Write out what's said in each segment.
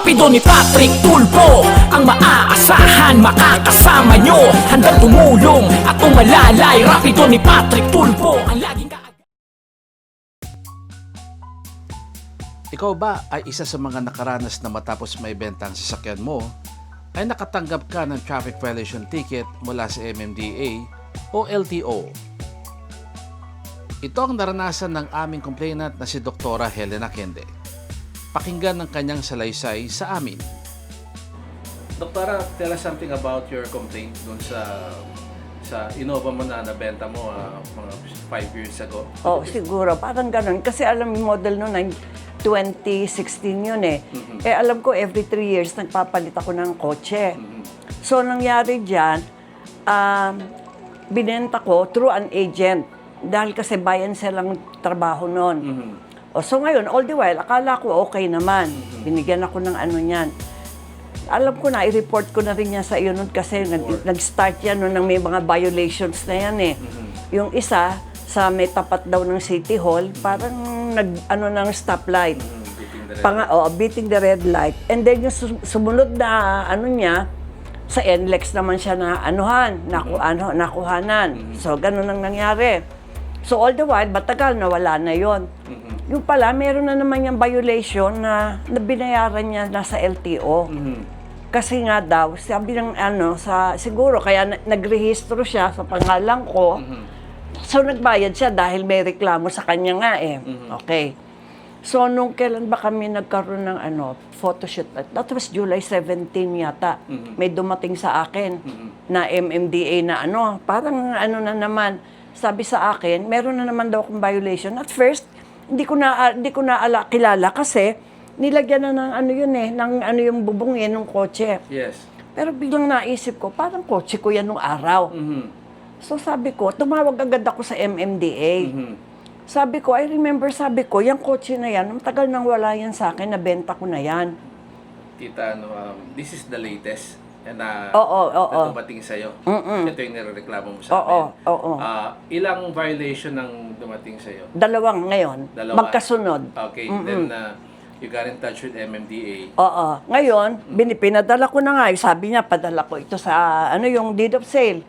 Rapido ni Patrick Tulfo, ang maaasahan, makakasama nyo, handang tumulong at umalalay. Rapido ni Patrick Tulfo, ang laging Ikaw ba ay isa sa mga nakaranas na matapos maibenta ang sasakyan mo ay nakatanggap ka ng traffic violation ticket mula sa MMDA o LTO? Ito ang naranasan ng aming complainant na si Dr. Helena Kende. Pakinggan ng kanyang salaysay sa amin. Doktora, tell us something about your complaint dun sa Innova mo na nabenta mo mga 5 years ago. Oh, siguro. Parang ganun. Kasi alam mo, model noon, 2016 yun eh. Eh, alam ko, every 3 years, nagpapalit ako ng kotse. So, nangyari dyan, binenta ko through an agent. Dahil kasi buy and sell ang trabaho noon. So, ngayon, all the while, akala ko okay naman. Binigyan ako ng ano niyan. Alam ko na, i-report ko na rin yan sa iyo nun kasi nag-start yan nun ng may mga violations na yan eh. Yung isa, sa may tapat daw ng City Hall, parang ng stoplight. Beating the red light. And then yung sumunod na niya, sa NLEX naman siya na nakuhanan. So, ganun ang nangyari. So, all the while, matagal na wala na yon. Yung pala, meron na naman yung violation na binayaran niya na sa LTO. Kasi nga daw, sabi ng siguro, kaya nagrehistro siya sa pangalan ko. So, nagbayad siya dahil may reklamo sa kanya nga eh. Okay. So, nung kailan ba kami nagkaroon ng photoshoot? That was July 17 yata. May dumating sa akin na MMDA na parang na naman. Sabi sa akin, meron na naman daw akong violation. At first, hindi ko na kilala kasi nilagyan na ng yung bubungin ng kotse. Yes. Pero biglang naisip ko, parang kotse ko yan nung araw. So sabi ko, tumawag agad ako sa MMDA. Sabi ko, sabi ko, yung kotse na yan, matagal nang wala yan sa akin, nabenta ko na yan. Tita, this is the latest na dumating sa'yo. Ito yung nireklamo mo sa amin. Ilang violation ang dumating sa'yo? Dalawang ngayon. Magkasunod. Okay, then you got in touch with MMDA. Ngayon, pinadala ko na nga. Sabi niya, padala ko ito sa yung deed of sale.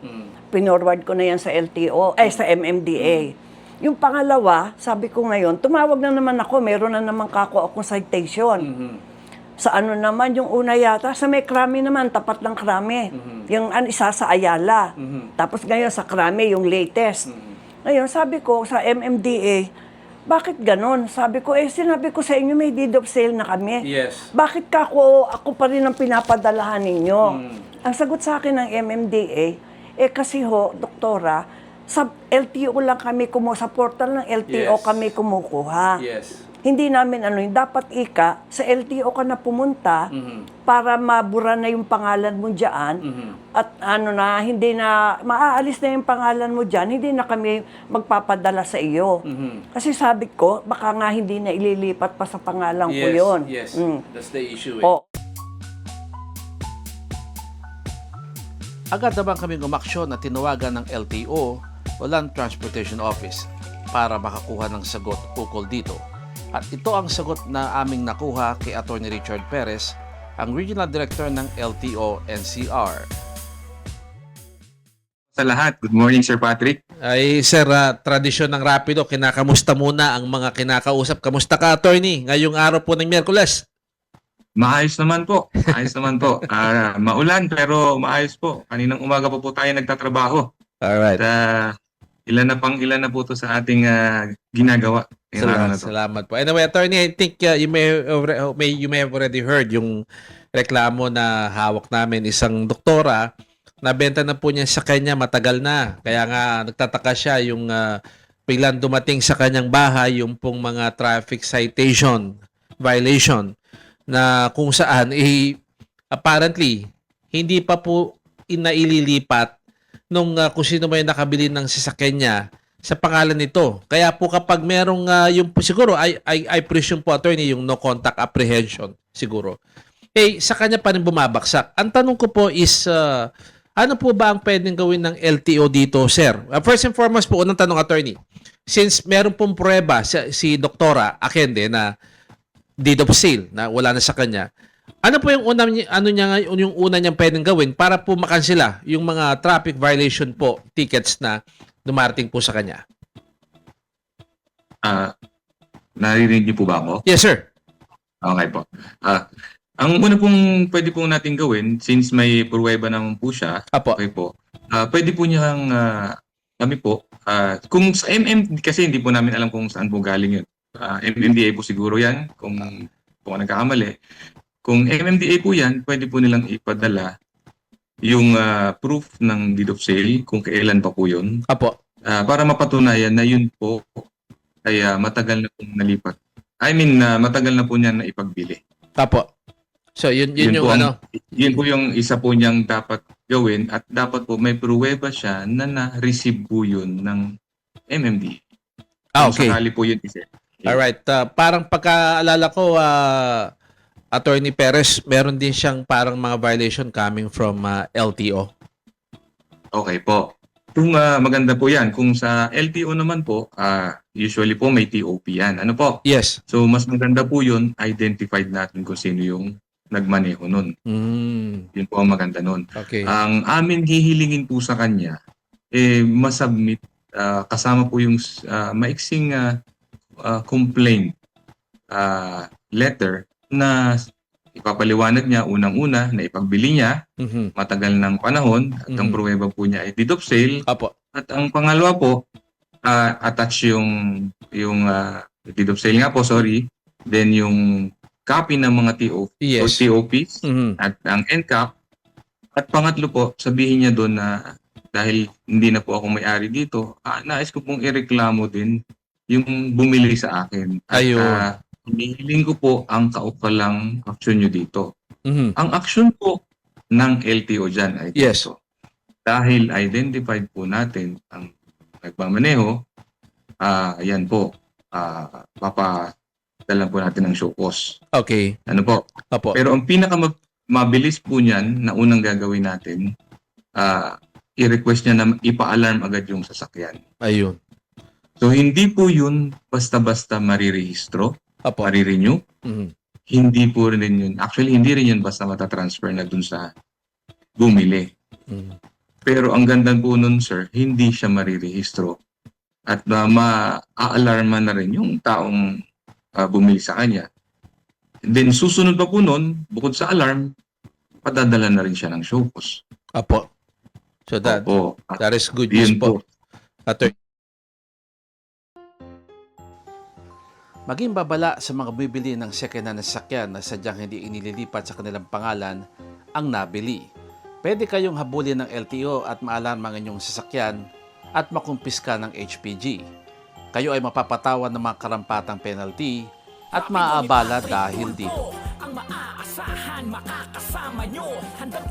Pinorward ko na yan sa LTO, sa MMDA. Yung pangalawa, sabi ko ngayon, tumawag na naman ako, meron na naman akong citation. Sa naman, yung una yata, sa may Krami naman, tapat ng Krami. Yung isa sa Ayala. Tapos ngayon sa Krami, yung latest. Ngayon, sabi ko sa MMDA, bakit ganon? Sabi ko, sinabi ko sa inyo, may deed of sale na kami. Yes. Bakit ako pa rin ang pinapadalahan ninyo? Ang sagot sa akin ng MMDA, kasi doktora, sa LTO lang kami sa portal ng LTO kami kumukuha. Yes. Hindi namin dapat sa LTO ka na pumunta para mabura na yung pangalan mo diyan at hindi na maaalis na yung pangalan mo diyan, hindi na kami magpapadala sa iyo. Kasi sabi ko, baka nga hindi na ililipat pa sa pangalan ko yon. Yes, that's the issue. Agad naman kaming umaksyon na tinawagan ng LTO o Land Transportation Office para makakuha ng sagot ukol dito. At ito ang sagot na aming nakuha kay Attorney Richard Perez, ang Regional Director ng LTO NCR. Sa lahat, good morning Sir Patrick. Ay sir, tradisyon ng Rapido, kinakamusta muna ang mga kinakausap. Kamusta ka, Attorney, ngayong araw po ng Miyerkules? Maayos naman po. Maayos naman po. Maulan pero maayos po. Kaninang umaga po tayo nagtatrabaho. Alright. Ilan na po ito sa ating ginagawa. Salamat po. Anyway, Attorney, I think you may have already heard yung reklamo na hawak namin. Isang doktora, nabenta na po niya sa kanya matagal na. Kaya nga nagtataka siya yung biglang dumating sa kanyang bahay yung pong mga traffic citation violation na kung saan apparently hindi pa po inaililipat nung kung sino may nakabili ng sasakyan niya sa pangalan nito. Kaya po kapag merong yung siguro I presume po, Attorney, yung no contact apprehension siguro. Sa kanya pa rin bumabaksak. Ang tanong ko po is ano po ba ang pwedeng gawin ng LTO dito, sir? First and foremost po, unang tanong, Attorney. Since meron pong pruweba si Doktora Akende na deed of sale na wala na sa kanya, Ano po yung yung una niyang pwedeng gawin para po makansela yung mga traffic violation po tickets na dumarating po sa kanya? Naririnig niyo po ba ako? Yes, sir. Okay po. Ang una pong pwede pong natin gawin, since may pruweba naman po siya, Apo. okay po, pwede po niyang kami po, kung sa kasi hindi po namin alam kung saan po galing yun. MMDA po siguro yan, kung nagkakamali. Kung MMDA po yan, pwede po nilang ipadala yung proof ng deed of sale, kung kailan pa po yun, Apo. para mapatunayan na yun po ay matagal na pong nalipat. Matagal na po niya na ipagbili. Apo. So, yun yung po ano. Yun po yung isa po niyang dapat gawin at dapat po may pruweba siya na na-receive po yun ng MMDA. Kung Okay. sakali po yun isa. Alright. Parang pagkaalala ko, Attorney Perez, meron din siyang parang mga violation coming from LTO. Okay po. Kung maganda po yan. Kung sa LTO naman po, usually po may TOP yan. Ano po? Yes. So mas maganda po yun, identified natin kung sino yung nagmaneho nun. Yun po ang maganda nun. Okay. Ang amin hihilingin po sa kanya, masubmit kasama po yung maiksing complaint letter na ipapaliwanag niya unang-una na ipagbili niya Mhm. matagal ng panahon at ang Mhm. pruweba po niya ay deed of sale Apo. at ang pangalawa po attach yung deed of sale nga po, sorry, then yung copy ng mga Yes. or TOPs Mhm. at ang NCAP. At pangatlo po, sabihin niya doon na dahil hindi na po ako may-ari dito, nais ko pong ireklamo din yung bumili sa akin. At Ayun. hinihiling ko po ang kaukalang aksyon nyo dito. Mhm. Ang aksyon po ng LTO dyan ay Yes. dito. Dahil identified po natin ang nagmamaneho, yan po, papadala po natin ng show cause. Okay. Ano po? Apo. Pero ang pinakamabilis po niyan na unang gagawin natin, i-request niya na ipa-alarm agad yung sasakyan. Ayun. So hindi po yun basta-basta marirehistro, Apo. marirenew. Mhm. Hindi po rin yun. Actually, hindi rin yun basta matatransfer na dun sa bumili. Mhm. Pero ang ganda po nun, sir, hindi siya marirehistro. At ma-alarma na rin yung taong bumili sa kanya. Then susunod pa po nun, bukod sa alarm, padadala na rin siya ng show cause. Apo. So Opo. that is good news Yun po. Attorney. Maging babala sa mga bibili ng second-hand na sasakyan na sadyang hindi inililipat sa kanilang pangalan ang nabili. Pwede kayong habulin ng LTO at maalarma ang inyong sasakyan at makumpiska ng HPG. Kayo ay mapapatawan ng mga karampatang penalty at maaabala dahil dito. Ang maaasahan makakasama nyo. Handang